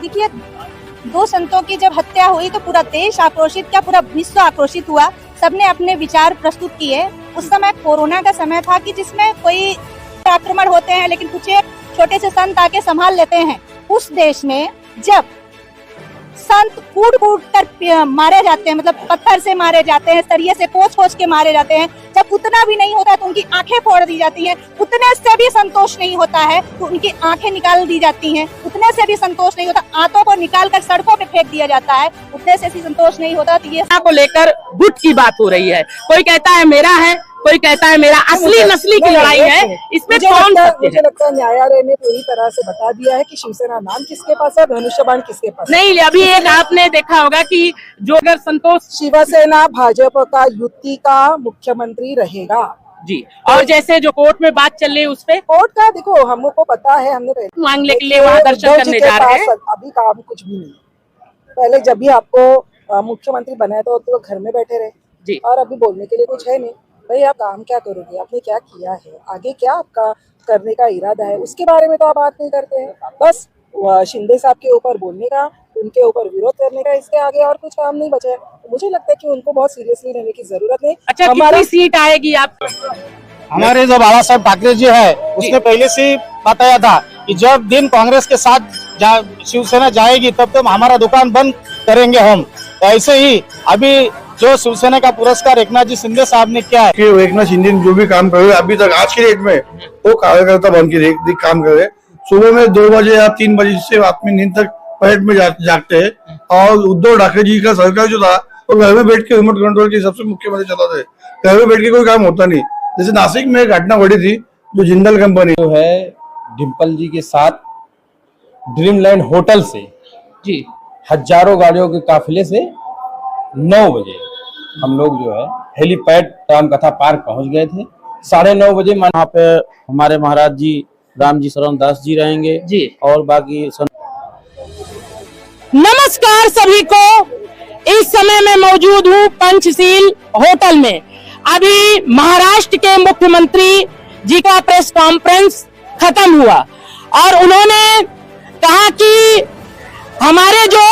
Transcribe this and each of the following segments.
देखिए, दो संतों की जब हत्या हुई तो पूरा देश आक्रोशित, क्या पूरा विश्व आक्रोशित हुआ। सबने अपने विचार प्रस्तुत किए। उस समय कोरोना का समय था कि जिसमें कोई आक्रमण होते हैं लेकिन कुछ छोटे से संत आके संभाल लेते हैं। उस देश में जब संत कूट कूट कर मारे जाते हैं, मतलब पत्थर से मारे जाते हैं, सरिये से कोच के मारे जाते हैं, जब उतना भी नहीं होता तो उनकी आंखें फोड़ दी जाती हैं। उतने से भी संतोष नहीं होता है तो उनकी आंखें निकाल दी जाती हैं। उतने से भी संतोष नहीं होता, आंतों को निकाल कर सड़कों पे फेंक दिया जाता है। उतने से भी संतोष नहीं होता। तो ये को लेकर गुट की बात हो रही है। कोई कहता है मेरा है, कोई कहता है मेरा। असली नस्ली की लड़ाई है। इसमें कौन सत्य है? मुझे लगता है न्यायालय ने पूरी तरह से बता दिया है कि शिवसेना नाम किसके पास है, धनुष्य बाण किसके पास है। नहीं, अभी एक आपने देखा होगा कि जो अगर संतोष शिवसेना भाजपा का युति का मुख्यमंत्री रहेगा जी। और जैसे जो कोर्ट में बात चल रही है उस पे कोर्ट का देखो, हमको पता है, हमने पहले मांगने के लिए वहाँ दर्शन करने जा रहे हैं। अभी काम कुछ भी नहीं। पहले जब भी आपको मुख्यमंत्री बनाया तो घर में बैठे रहे जी, और अभी बोलने के लिए कुछ है नहीं। भाई आप काम क्या करोगे, आपने क्या किया है, आगे क्या आपका करने का इरादा है, उसके बारे में तो आप बात नहीं करते हैं। बस शिंदे साहब के ऊपर बोलने का, उनके ऊपर विरोध करने का, इसके आगे और कुछ काम नहीं बचा है। मुझे लगता है कि उनको बहुत सीरियसली लेने की जरूरत नहीं। अच्छा, कितनी सीट आएगी आप? हमारे जो बाला साहब ठाकरे जी है उसने पहले से बताया था कि जब दिन कांग्रेस के साथ शिवसेना जाएगी तब तो हमारा दुकान बंद करेंगे हम। ऐसे ही अभी जो शिवसेना का पुरस्कार एकनाथ जी शिंदे साहब ने किया है कि एकनाथ शिंदे ने जो भी काम करे अभी तक आज की डेट में वो कार्यकर्ता बन के काम करे। सुबह में 2 बजे या 3 बजे से रात में नींद तक पेट में जागते हैं। और उद्धव ठाकरे जी का सरकार जो था वो घर में बैठ के रिमोट कंट्रोल के सबसे मुख्यमंत्री चलाते थे। घर में बैठ के कोई काम होता नहीं। जैसे नासिक में एक घटना घटी थी, जो जिंदल कंपनी जो है डिम्पल जी के साथ ड्रीमलैंड होटल से जी हजारों गाड़ियों के काफिले से 9 बजे हम लोग जो है हेलीपैड रामकथा पार्क पहुंच गए थे। 9:30 बजे वहाँ पे हमारे महाराज जी राम जी शरण दास जी रहेंगे जी। और बाकी नमस्कार सभी को। इस समय मैं मौजूद हूँ पंचशील होटल में। अभी महाराष्ट्र के मुख्यमंत्री जी का प्रेस कॉन्फ्रेंस खत्म हुआ और उन्होंने कहा कि हमारे जो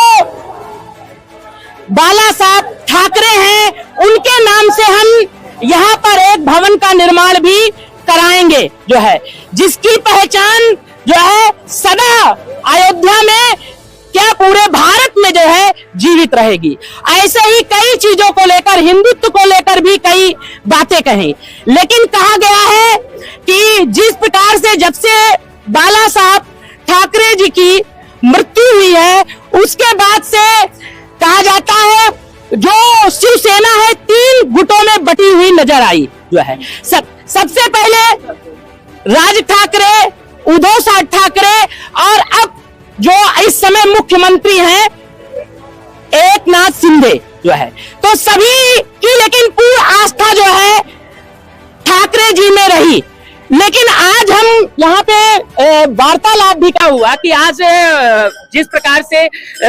बाला साहब ठाकरे हैं उनके नाम से हम यहाँ पर एक भवन का निर्माण भी कराएंगे, जो है जिसकी पहचान जो है सदा अयोध्या में क्या पूरे भारत में जो है जीवित रहेगी। ऐसे ही कई चीजों को लेकर, हिंदुत्व को लेकर भी कई बातें कही, लेकिन कहा गया है कि जिस प्रकार से जब से बाला साहब ठाकरे जी की मृत्यु हुई है उसके बाद से कहा जाता है जो शिवसेना है 3 गुटों में बटी हुई नजर आई, जो है सबसे पहले राज ठाकरे, उद्धव साहब ठाकरे और अब जो इस समय मुख्यमंत्री हैं एकनाथ शिंदे, जो है तो सभी की लेकिन पूर्ण आस्था जो है ठाकरे जी में रही। लेकिन आज हम यहाँ पे वार्तालाप भी का हुआ कि आज जिस प्रकार से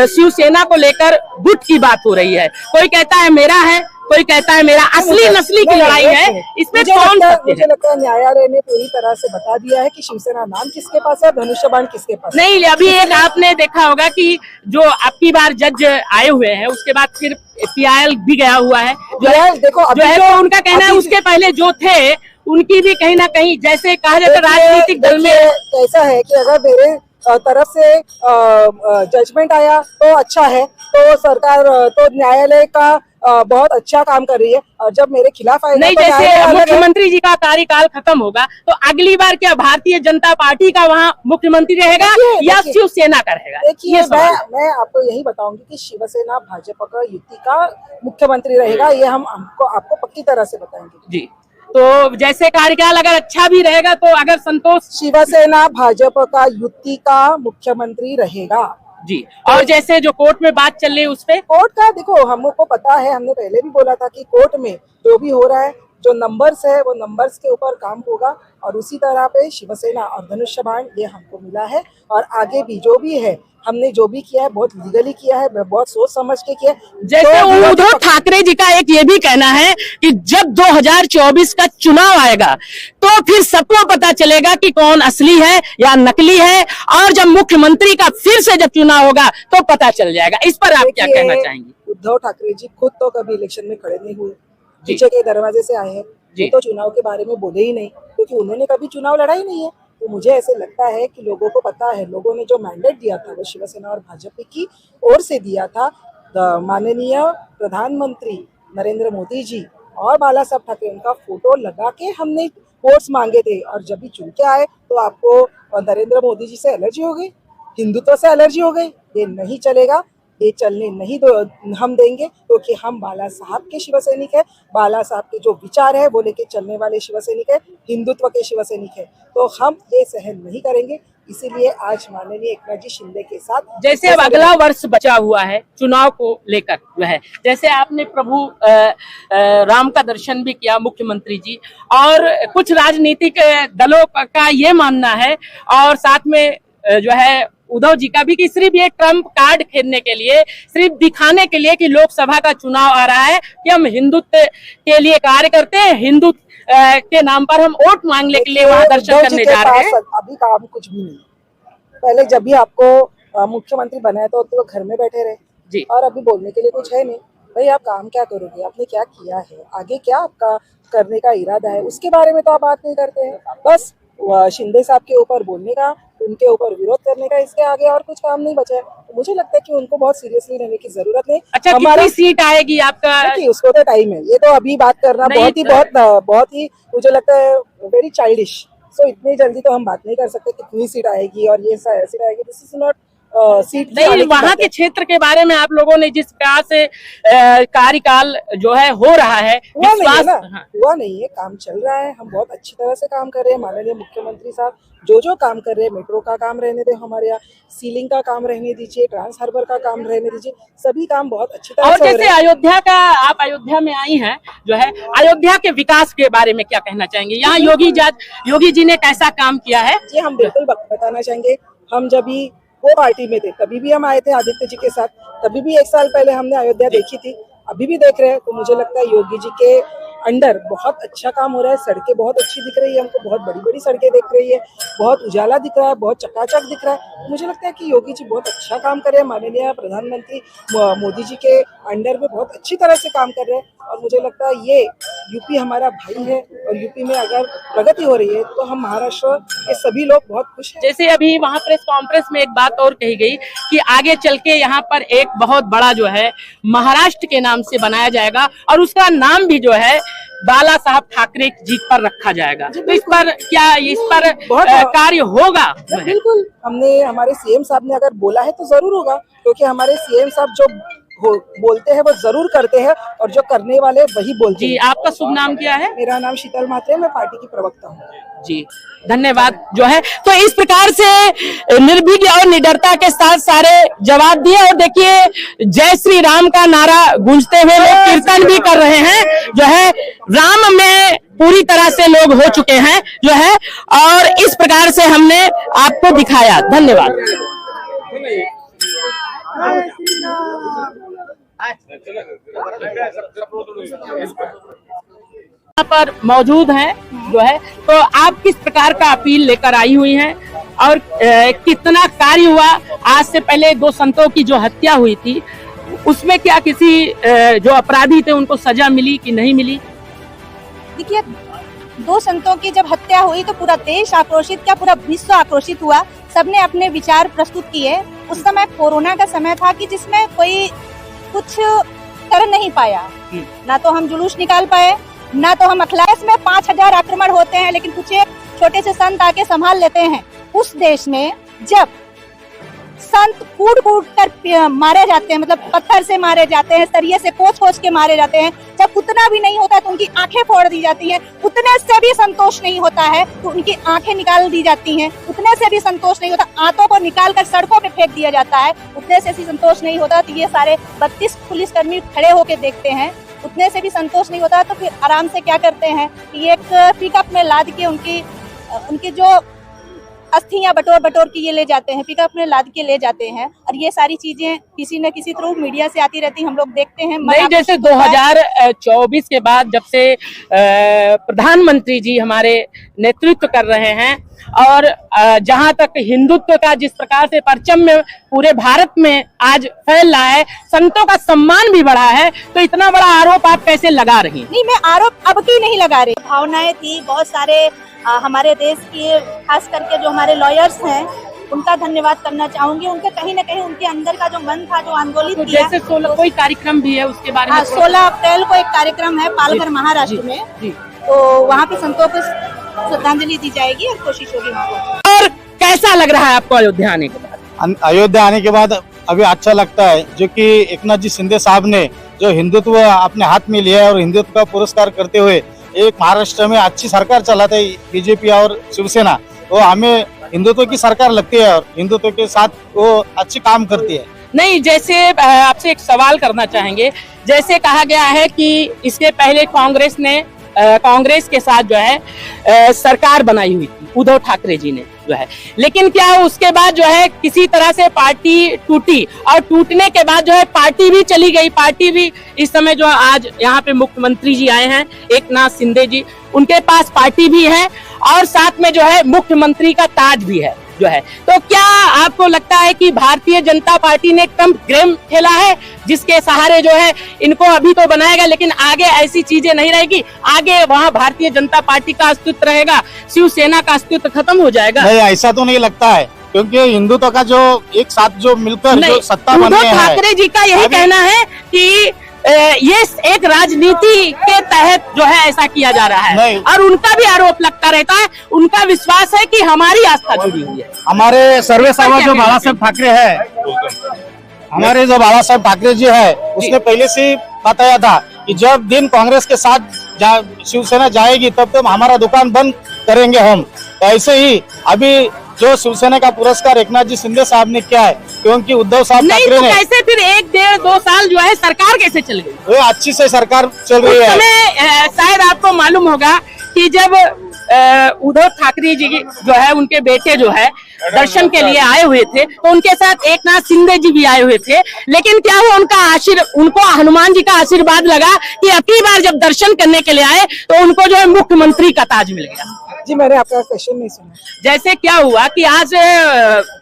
शिवसेना को लेकर गुट की बात हो रही है। कोई कहता है मेरा है, कोई कहता है मेरा। असली नस्ली की लड़ाई है। इसमें कौन सत्य है? मुझे लगता है न्यायालय ने पूरी तरह से बता दिया है कि शिवसेना नाम किसके पास है, धनुष्य बाण किसके पास है। नहीं, अभी एक आपने देखा होगा कि जो आपकी बार जज आए हुए हैं उसके बाद फिर PIL भी गया हुआ है, जो है देखो जो है तो उनका कहना है उसके पहले जो थे उनकी भी कहीं ना कहीं जैसे कहा जाता है राजनीतिक दल में ऐसा है कि अगर मेरे तरफ से जजमेंट आया तो अच्छा है, तो सरकार तो न्यायालय का बहुत अच्छा काम कर रही है। और जब मेरे खिलाफ आएगा नहीं, जैसे मुख्यमंत्री जी का कार्यकाल खत्म होगा तो अगली बार क्या भारतीय जनता पार्टी का वहाँ मुख्यमंत्री रहेगा या शिवसेना का रहेगा? देखिए, मैं आपको यही बताऊंगी कि शिवसेना भाजपा का युति का मुख्यमंत्री रहेगा। ये हम आपको पक्की तरह से बताएंगे जी। तो जैसे कार्यकाल अगर अच्छा भी रहेगा तो अगर संतोष शिवसेना भाजपा का युति का मुख्यमंत्री रहेगा जी। और जैसे जो कोर्ट में बात चल रही है उस पे कोर्ट का देखो, हमको पता है, हमने पहले भी बोला था कि कोर्ट में जो भी हो रहा है जो नंबर्स है वो नंबर्स के ऊपर काम होगा और उसी तरह पे शिवसेना और धनुष्य बाण ये हमको मिला है और आगे भी जो भी है हमने जो भी किया है बहुत लीगली किया है, बहुत सोच समझ के किया है। जैसे उद्धव ठाकरे जी का एक ये भी कहना है कि जब 2024 का चुनाव आएगा तो फिर सबको पता चलेगा कि कौन असली है या नकली है, और जब मुख्यमंत्री का फिर से जब चुनाव होगा तो पता चल जाएगा। इस पर आप क्या कहना चाहेंगे? उद्धव ठाकरे जी खुद तो कभी इलेक्शन में खड़े नहीं हुए, पीछे के दरवाजे से आए हैं, वो तो चुनाव के बारे में बोले ही नहीं क्योंकि उन्होंने कभी चुनाव लड़ा ही नहीं है। तो मुझे ऐसे लगता है कि लोगों को पता है, लोगों ने जो मैंडेट दिया था वो शिवसेना और भाजपा की ओर से दिया था। माननीय प्रधानमंत्री नरेंद्र मोदी जी और बाला साहब ठाकरे उनका फोटो लगा के हमने वोट्स मांगे थे और जब भी चुन के आए तो आपको नरेंद्र मोदी जी से एलर्जी हो गई, हिंदुत्व से एलर्जी हो गई। ये नहीं चलेगा, ये चलने नहीं हम देंगे क्योंकि हम बाला साहब के शिव सैनिक है, बाला साहब के जो विचार है वो लेके चलने वाले शिव सैनिक है, हिंदुत्व के शिव सैनिक है, तो हम ये सहन नहीं करेंगे। इसीलिए आज माननीय एकनाथ जी शिंदे के साथ जैसे अब अगला वर्ष बचा हुआ है चुनाव को लेकर जो है, जैसे आपने प्रभु राम का दर्शन भी किया मुख्यमंत्री जी, और कुछ राजनीतिक दलों का ये मानना है और साथ में जो है उद्धव जी का भी कि सिर्फ ये ट्रम्प कार्ड खेलने के लिए, सिर्फ दिखाने के लिए कि लोकसभा का चुनाव आ रहा है कि हम हिंदुत्व के लिए कार्य करते हैं, हिंदुत्व के नाम पर हम वोट मांगने के लिए वहाँ दर्शन करने जा रहे हैं। अभी काम कुछ भी नहीं। पहले जब भी आपको मुख्यमंत्री बनाया तो घर में बैठे रहे जी, और अभी बोलने के लिए कुछ है नहीं। भाई आप काम क्या करोगे, आपने क्या किया है, आगे क्या आपका करने का इरादा है, उसके बारे में तो आप बात नहीं करते हैं। बस शिंदे साहब के ऊपर बोलने का, उनके ऊपर विरोध करने का, इसके आगे और कुछ काम नहीं बचा है। तो मुझे लगता है कि उनको बहुत सीरियसली रहने की जरूरत नहीं। अच्छा, कितनी सीट आएगी आपका? उसको तो टाइम है, ये तो अभी बात करना बहुत ही मुझे लगता है वेरी चाइल्डिश। सो इतनी जल्दी तो हम बात नहीं कर सकते कितनी सीट आएगी और ये सीट आएगी। दिस इज नॉट सीट नहीं, वहाँ के क्षेत्र के बारे में आप लोगों ने जिस प्रकार से कार्यकाल जो है हो रहा है, हुआ नहीं है, काम चल रहा है, हम बहुत अच्छी तरह से काम कर रहे हैं। माननीय मुख्यमंत्री साहब जो काम कर रहे हैं, मेट्रो का काम रहने दे, हमारे यहाँ सीलिंग का काम रहने दीजिए, ट्रांस हार्बर का काम रहने दीजिए, सभी काम बहुत अच्छी तरह से। और जैसे अयोध्या का, आप अयोध्या में आई हैं जो है, अयोध्या के विकास के बारे में क्या कहना चाहेंगे? यहाँ योगी जी ने कैसा काम किया है? जी हम बिल्कुल बताना चाहेंगे। हम जब भी वो पार्टी में थे तभी भी हम आए थे आदित्य जी के साथ, तभी भी 1 साल पहले हमने अयोध्या देखी थी, अभी भी देख रहे हैं। तो मुझे लगता है योगी जी के अंडर बहुत अच्छा काम हो रहा है। सड़कें बहुत अच्छी दिख रही है हमको, बहुत बड़ी बड़ी सड़कें दिख रही है, बहुत उजाला दिख रहा है, बहुत चकाचक दिख रहा है। मुझे लगता है कि योगी जी बहुत अच्छा काम कर रहे हैं, माननीय प्रधानमंत्री मोदी जी के अंडर में बहुत अच्छी तरह से काम कर रहे हैं। और मुझे लगता है ये यूपी हमारा भाई है और यूपी में अगर प्रगति हो रही है तो हम महाराष्ट्र के सभी लोग बहुत खुश हैं। जैसे अभी वहाँ प्रेस कॉन्फ्रेंस में एक बात और कही गई कि आगे चल के यहाँ पर एक बहुत बड़ा जो है महाराष्ट्र के नाम से बनाया जाएगा और उसका नाम भी जो है बाला साहब ठाकरे जी पर रखा जाएगा। तो इस पर कार्य होगा? बिल्कुल, हमने हमारे सीएम साहब ने अगर बोला है तो जरूर होगा, क्योंकि हमारे सीएम साहब जो बोलते हैं वो जरूर करते हैं और जो करने वाले वही बोलते हैं। जी, आपका शुभ नाम क्या है? मेरा नाम शीतल मात्रे, मैं पार्टी की प्रवक्ता हूँ। जी, धन्यवाद जो है। तो इस प्रकार से निर्भीक और निडरता के साथ सारे जवाब दिए। और देखिए जय श्री राम का नारा गूंजते हुए लोग कीर्तन भी कर रहे हैं जो है, राम में पूरी तरह से लोग हो चुके हैं जो है, और इस प्रकार से हमने आपको दिखाया। धन्यवाद। यहाँ पर मौजूद हैं जो है, तो आप किस प्रकार का अपील लेकर आई हुई हैं और कितना कार्य हुआ? आज से पहले 2 संतों की जो हत्या हुई थी उसमें क्या किसी जो अपराधी थे उनको सजा मिली कि नहीं मिली? देखिए, 2 संतों की जब हत्या हुई तो पूरा देश आक्रोशित, क्या पूरा विश्व आक्रोशित हुआ। सबने अपने विचार प्रस्तुत किए। उस समय कोरोना का समय था कि जिसमें कोई कुछ कर नहीं पाया, ना तो हम जुलूस निकाल पाए, ना तो हम अखलास में 5000 आक्रमण होते हैं लेकिन कुछ एक छोटे से संत आके संभाल लेते हैं। उस देश में जब संत कूट कर मारे जाते हैं, मतलब पत्थर से मारे जाते हैं, सरिये से कोच के मारे जाते हैं, जब उतना भी नहीं होता तो उनकी आंखें फोड़ दी जाती हैं, उतने से भी संतोष नहीं होता है तो उनकी आंखें निकाल दी जाती हैं, उतने से भी संतोष नहीं होता, आंतों को निकाल कर सड़कों पे फेंक दिया जाता है, उतने से भी संतोष नहीं होता। तो ये सारे 32 पुलिसकर्मी खड़े होकर देखते हैं उतने से भी संतोष नहीं होता तो फिर आराम से क्या करते हैं कि एक पिकअप में लाद के उनकी जो अस्थियां बटोर के ये ले जाते हैं, पिकअप में लाद के ले जाते हैं। और ये सारी चीजें किसी न किसी थ्रू मीडिया से आती रहती, हम लोग देखते हैं। नहीं, जैसे 2024 के बाद जब से प्रधानमंत्री जी हमारे नेतृत्व कर रहे हैं और जहां तक हिंदुत्व का जिस प्रकार से परचम में पूरे भारत में आज फैल रहा है, संतों का सम्मान भी बढ़ा है, तो इतना बड़ा आरोप आप कैसे लगा रही? नहीं, मैं आरोप अब की नहीं लगा रही। भावनाएं थी बहुत सारे हमारे देश के, खास करके जो हमारे लॉयर्स हैं उनका धन्यवाद करना चाहूंगी। उनके कहीं न कहीं उनके अंदर का जो मन था, जो आंदोलित तो किया। जैसे 16 कोई कार्यक्रम भी है उसके बारे में? 16 अप्रैल को एक कार्यक्रम है पालघर महाराष्ट्र में, तो वहाँ पे संतों को श्रद्धांजलि दी जाएगी और कोशिश होगी वहाँ। और कैसा लग रहा है आपको अयोध्या आने के बाद? अयोध्या आने के बाद अभी अच्छा लगता है, जो कि एकनाथ जी शिंदे साहब ने जो हिंदुत्व अपने हाथ में लिया है और हिंदुत्व का पुरस्कार करते हुए एक महाराष्ट्र में अच्छी सरकार चलाते है बीजेपी और शिवसेना, वो हमें हिंदुत्व की सरकार लगती है और हिंदुत्व के साथ वो अच्छी काम करती है। नहीं, जैसे आपसे एक सवाल करना चाहेंगे, जैसे कहा गया है कि इसके पहले कांग्रेस के साथ जो है सरकार बनाई हुई थी उद्धव ठाकरे जी ने जो है, लेकिन क्या उसके बाद जो है किसी तरह से पार्टी टूटी और टूटने के बाद जो है पार्टी भी चली गई। पार्टी भी इस समय जो आज यहाँ पे मुख्यमंत्री जी आए हैं एकनाथ शिंदे जी, उनके पास पार्टी भी है और साथ में जो है मुख्यमंत्री का ताज भी है जो है। तो क्या आपको लगता है कि भारतीय जनता पार्टी ने ट्रम्प गेम खेला है, जिसके सहारे जो है इनको अभी तो बनाएगा लेकिन आगे ऐसी चीजें नहीं रहेगी, आगे वहाँ भारतीय जनता पार्टी का अस्तित्व रहेगा, शिवसेना का अस्तित्व खत्म हो जाएगा? नहीं, ऐसा तो नहीं लगता है, क्योंकि हिंदुत्व का जो एक साथ जो मिलकर जो सत्ता बनी है, उद्धव ठाकरे जी का यही कहना है कि ये एक राजनीति के तहत जो है ऐसा किया जा रहा है और उनका भी आरोप लगता रहता है। उनका विश्वास है कि हमारी आस्था जुड़ी हुई है। हमारे सर्वेसर्वा जो बाला साहब ठाकरे है, हमारे जो बाला साहब ठाकरे जी है, उसने पहले से बताया था कि जब दिन कांग्रेस के साथ शिवसेना जाएगी तब तो हमारा दुकान बंद करेंगे हम। ऐसे ही अभी जो शिवसेना का पुरस्कार एकनाथ जी शिंदे साहब ने किया है, क्योंकि उद्धव साहब ठाकरे ने कैसे फिर 1, 1.5, 2 साल जो है सरकार कैसे चल गई? वो अच्छी से सरकार चल रही है। शायद आपको मालूम होगा कि जब उद्धव ठाकरे जी जो है उनके बेटे जो है दर्शन के लिए आए हुए थे, तो उनके साथ एकनाथ शिंदे जी भी आए हुए थे, लेकिन क्या हुआ, उनको हनुमान जी का आशीर्वाद लगा कि अगली बार जब दर्शन करने के लिए आए तो उनको जो है मुख्यमंत्री का ताज मिल गया। जी, मैंने आपका क्वेश्चन नहीं सुना। जैसे क्या हुआ कि आज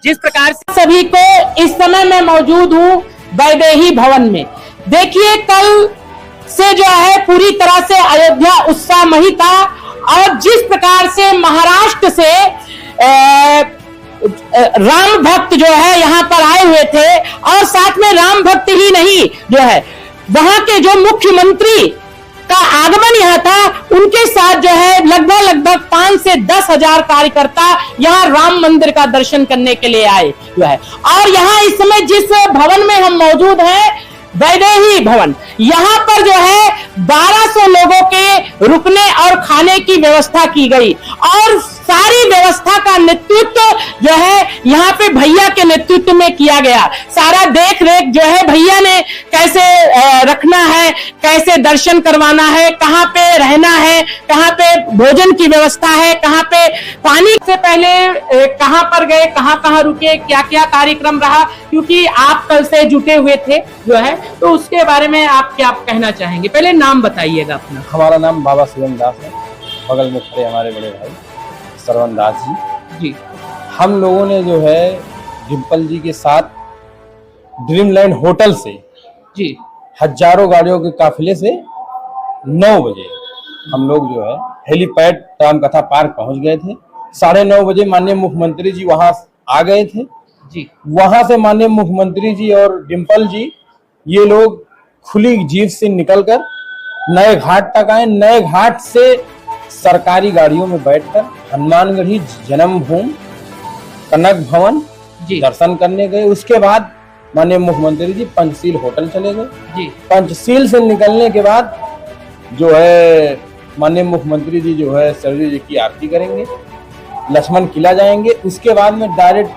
जिस प्रकार से सभी को इस समय मैं मौजूद हूँ वैदेही भवन में, देखिए कल से जो है पूरी तरह से अयोध्या उत्साहमयी था और जिस प्रकार से महाराष्ट्र से राम भक्त जो है यहाँ पर आए हुए थे और साथ में राम भक्त ही नहीं जो है वहां के जो मुख्यमंत्री का आगमन यहाँ था, उनके साथ जो है लगभग 5 से 10 हजार कार्यकर्ता यहाँ राम मंदिर का दर्शन करने के लिए आए जो है। और यहाँ इस समय जिस भवन में हम मौजूद हैं, वैदेही भवन, यहाँ पर जो है 1200 लोगों के रुकने और खाने की व्यवस्था की गई और सारी व्यवस्था का नेतृत्व जो है यहाँ पे भैया के नेतृत्व में किया गया। सारा देख रेख जो है भैया ने कैसे रखना है, कैसे दर्शन करवाना है, कहाँ पे रहना है, कहाँ पे भोजन की व्यवस्था है, कहाँ पे पानी से पहले कहाँ पर गए, कहाँ रुके, क्या क्या कार्यक्रम रहा, क्योंकि आप कल से जुटे हुए थे जो है, तो उसके बारे में आप क्या कहना चाहेंगे? पहले नाम बताइएगा अपना। हमारा नाम बाबा शिवम दास है, बगल में खड़े हमारे बड़े भाई सरवन दास जी। हम लोगों ने जो है डिम्पल जी के साथ ड्रीमलैंड होटल से जी हजारों गाड़ियों के काफिले से 9 बजे हम लोग जो है हेलीपैड रामकथा पार्क पहुंच गए थे। 9:30 बजे माननीय मुख्यमंत्री जी वहां आ गए थे जी। वहां से माननीय मुख्यमंत्री जी और डिम्पल जी ये लोग खुली जीप से निकलकर नए घाट तक आए। नए घाट से सरकारी गाड़ियों में बैठकर हनुमानगढ़ी जन्मभूमि कनक भवन दर्शन करने गए। उसके बाद माननीय मुख्यमंत्री जी पंचशील होटल चले गए जी। पंचशील से निकलने के बाद जो है माननीय मुख्यमंत्री जी जो है सरयू जी की आरती करेंगे, लक्ष्मण किला जाएंगे। उसके बाद में डायरेक्ट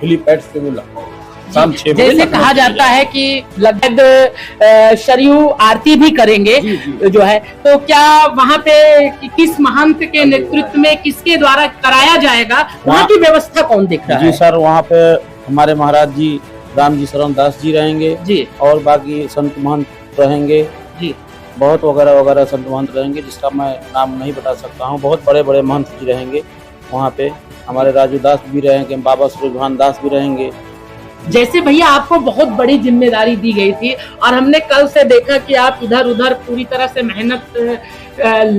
हेलीपैड से वो शाम 6 बजे जैसे कहा जाता है कि लगभग सरयू आरती भी करेंगे जो है, तो क्या वहाँ पे किस महंत के नेतृत्व में किसके द्वारा कराया जाएगा, वहाँ की व्यवस्था कौन देख रहा जी है? सर, वहाँ पे हमारे महाराज जी राम जी शरण दास जी रहेंगे जी और बाकी संत महंत रहेंगे जी बहुत वगैरह वगैरह संत महंत रहेंगे, जिसका मैं नाम नहीं बता सकता हूँ। बहुत बड़े बड़े महंत जी रहेंगे वहाँ पे, हमारे राजू दास भी रहेंगे, बाबा सूरजभान दास भी रहेंगे। जैसे भैया आपको बहुत बड़ी जिम्मेदारी दी गई थी और हमने कल से देखा कि आप इधर उधर पूरी तरह से मेहनत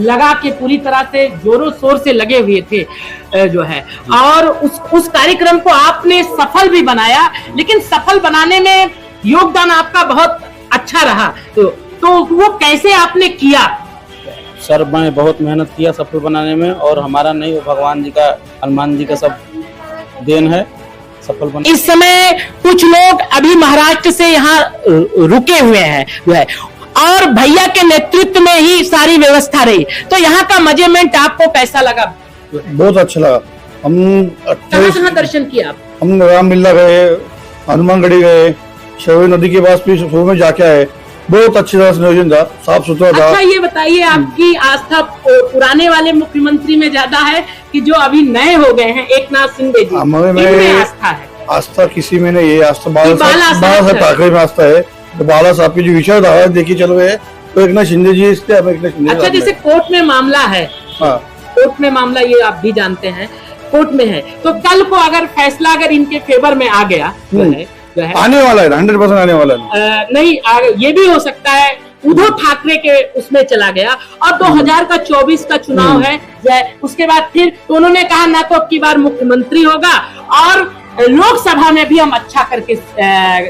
लगा के पूरी तरह से जोरों शोर से लगे हुए थे जो है, और उस कार्यक्रम को आपने सफल भी बनाया, लेकिन सफल बनाने में योगदान आपका बहुत अच्छा रहा, तो वो कैसे आपने किया? सर मैं बहुत मेहनत किया सफल बनाने में, और हमारा नहीं, वो भगवान जी का, हनुमान जी का सब देन है सफल बना। इस समय कुछ लोग अभी महाराष्ट्र से यहाँ रुके हुए हैं जो है, और भैया के नेतृत्व में ही सारी व्यवस्था रही, तो यहाँ का मैनेजमेंट आपको कैसा लगा? बहुत अच्छा लगा। हम कहाँ दर्शन किया आप? हम रामलीला गए, हनुमानगढ़ी गए, शरयू नदी के पास भी सुबह में जाके आए। बहुत अच्छी तरह से नियोजन था, साफ सुथरा था। अच्छा ये बताइए, आपकी आस्था पुराने वाले मुख्यमंत्री में ज्यादा है कि जो अभी नए हो गए हैं एकनाथ शिंदे जी, इनमें आस्था है? आस्था किसी में नहीं है, आस्था बाला बाला साहब ठाकरे में आस्था है। तो बाला साहब की जो विचारधारा देखिए चलो है, तो एकनाथ शिंदे जी, इसलिए हम एकनाथ शिंदे। अच्छा, जैसे कोर्ट में मामला है, हाँ, कोर्ट में मामला, ये आप भी जानते हैं, कोर्ट में है, तो कल को अगर फैसला अगर इनके फेवर में आ गया जो है आने वाला है, 100% आने वाला है। नहीं ये भी हो सकता है उद्धव ठाकरे के उसमें चला गया, और 2024 का चुनाव है, उसके बाद फिर तो उन्होंने कहा ना तो अब की बार मुख्यमंत्री होगा और लोकसभा में भी हम अच्छा करके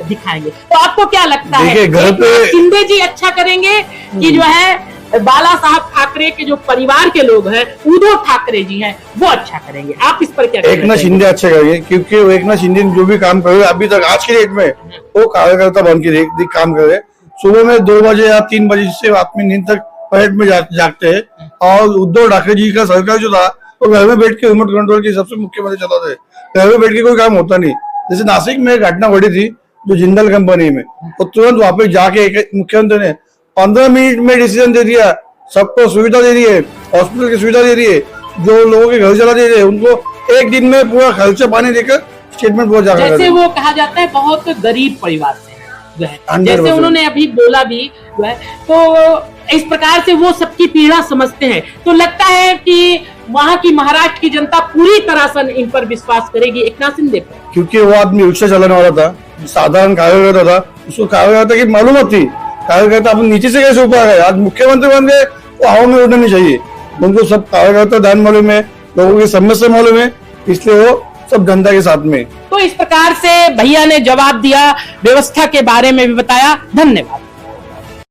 दिखाएंगे, तो आपको क्या लगता है, घर पे शिंदे जी अच्छा करेंगे कि जो है बाला साहब ठाकरे के जो परिवार के लोग हैं, उद्धव ठाकरे जी हैं, वो अच्छा करेंगे? आप इस पर क्या? एकनाथ शिंदे अच्छा करेंगे, क्योंकि वो एकनाथ शिंदे ने जो भी काम करे अभी तक आज की डेट में, वो कार्यकर्ता बन के काम करे। सुबह में 2 बजे या 3 बजे से आदमी नींद तक पलट में जागते हैं, और उद्धव ठाकरे जी का सरकार जो था वो घर में बैठ के रिमोट कंट्रोल के सबसे मुख्यमंत्री चलाते, घर में बैठ के कोई काम होता नहीं। जैसे नासिक में एक घटना घटी थी जो जिंदल कंपनी में, तो तुरंत वहां पे जाके मुख्यमंत्री ने 15 मिनट में डिसीजन दे दिया, सबको सुविधा दे दी है, हॉस्पिटल की सुविधा दे दी है, जो लोगों के घर चला दे रहे हैं उनको 1 दिन में पूरा खर्चा पानी देकर स्टेटमेंट पहुंचा। जैसे वो कहा जाता है बहुत गरीब परिवार से जो है, 100% जैसे उन्होंने अभी बोला भी जो है, तो इस प्रकार से वो सबकी पीड़ा समझते हैं, तो लगता है कि वहाँ की महाराष्ट्र की जनता पूरी तरह से इन पर विश्वास करेगी एकनाथ शिंदे पर, क्योंकि वो आदमी रिक्शा चलाने वाला था, साधारण कार्यकर्ता था, उसको कार्यकर्ता की मालूम थी, कार्यकर्ता अपन नीचे से कैसे ऊपर गए, आज मुख्यमंत्री बन गए, वो हवा में उड़ना नहीं चाहिए। उनको सब कार्यकर्ता ध्यान मालूम है, लोगों की समस्या मालूम है, इसलिए वो सब जनता के साथ में। तो इस प्रकार से भैया ने जवाब दिया, व्यवस्था के बारे में भी बताया। धन्यवाद।